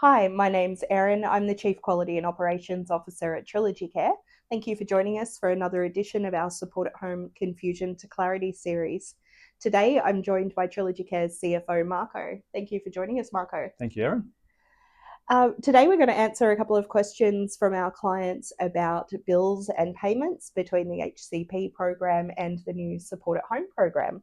Hi, my name's Erin. I'm the Chief Quality and Operations Officer at Trilogy Care. Thank you for joining us for another edition of our Support at Home Confusion to Clarity series. Today, I'm joined by Trilogy Care's CFO, Marko. Thank you for joining us, Marko. Thank you, Erin. Today, we're going to answer a couple of questions from our clients about bills and payments between the HCP program and the new Support at Home program.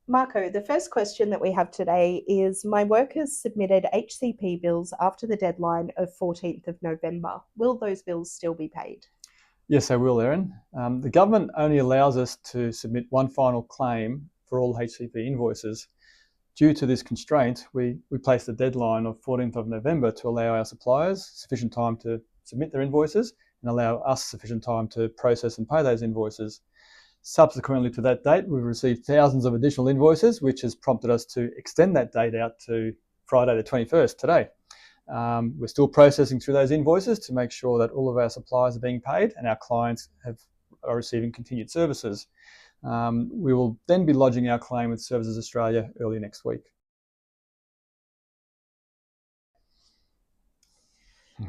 Marko, the first question that we have today is, my workers submitted HCP bills after the deadline of 14th of November. Will those bills still be paid? Yes, I will, Erin. The government only allows us to submit one final claim for all HCP invoices. Due to this constraint, we placed a deadline of 14th of November to allow our suppliers sufficient time to submit their invoices and allow us sufficient time to process and pay those invoices. Subsequently to that date, we've received thousands of additional invoices, which has prompted us to extend that date out to Friday the 21st, today. We're still processing through those invoices to make sure that all of our suppliers are being paid and our clients are receiving continued services. We will then be lodging our claim with Services Australia early next week.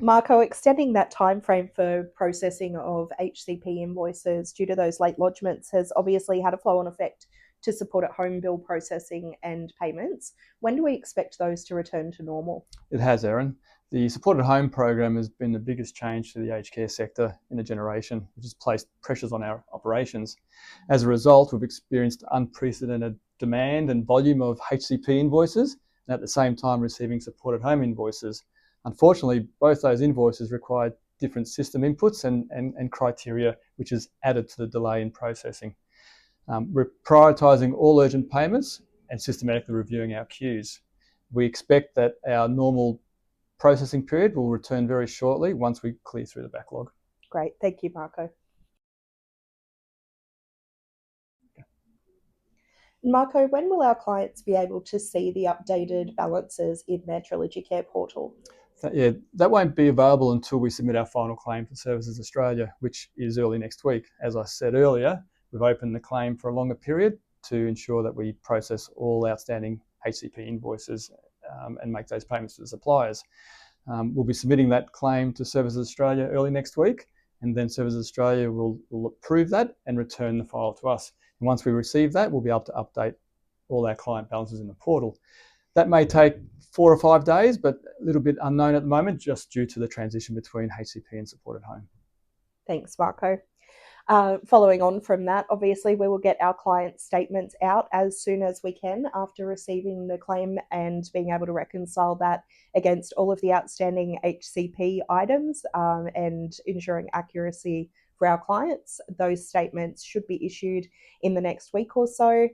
Marko, extending that time frame for processing of HCP invoices due to those late lodgements has obviously had a flow-on effect to Support at Home bill processing and payments. When do we expect those to return to normal? It has, Erin. The Support at Home program has been the biggest change to the aged care sector in a generation, which has placed pressures on our operations. As a result, we've experienced unprecedented demand and volume of HCP invoices, and at the same time receiving Support at Home invoices. Unfortunately, both those invoices required different system inputs and criteria, which has added to the delay in processing. We're prioritising all urgent payments and systematically reviewing our queues. We expect that our normal processing period will return very shortly once we clear through the backlog. Great, thank you, Marko. Marko, when will our clients be able to see the updated balances in their Trilogy Care Portal? That won't be available until we submit our final claim for Services Australia, which is early next week. As I said earlier, we've opened the claim for a longer period to ensure that we process all outstanding HCP invoices and make those payments to the suppliers. We'll be submitting that claim to Services Australia early next week, and then Services Australia will approve that and return the file to us. And once we receive that, we'll be able to update all our client balances in the portal. That may take 4 or 5 days, but a little bit unknown at the moment, just due to the transition between HCP and Support at Home. Thanks, Marko. Following on from that, obviously, we will get our client statements out as soon as we can after receiving the claim and being able to reconcile that against all of the outstanding HCP items and ensuring accuracy for our clients. Those statements should be issued in the next week or so.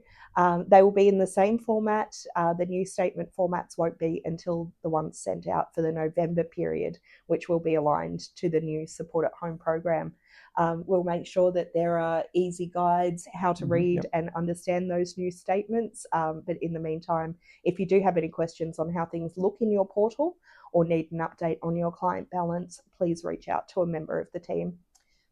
They will be in the same format. The new statement formats won't be until the ones sent out for the November period, which will be aligned to the new Support at Home program. We'll make sure that there are easy guides how to read and understand those new statements. But in the meantime, if you do have any questions on how things look in your portal or need an update on your client balance, please reach out to a member of the team.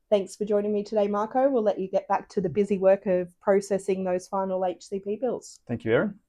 Thanks for joining me today, Marko. We'll let you get back to the busy work of processing those final HCP bills. Thank you, Erin.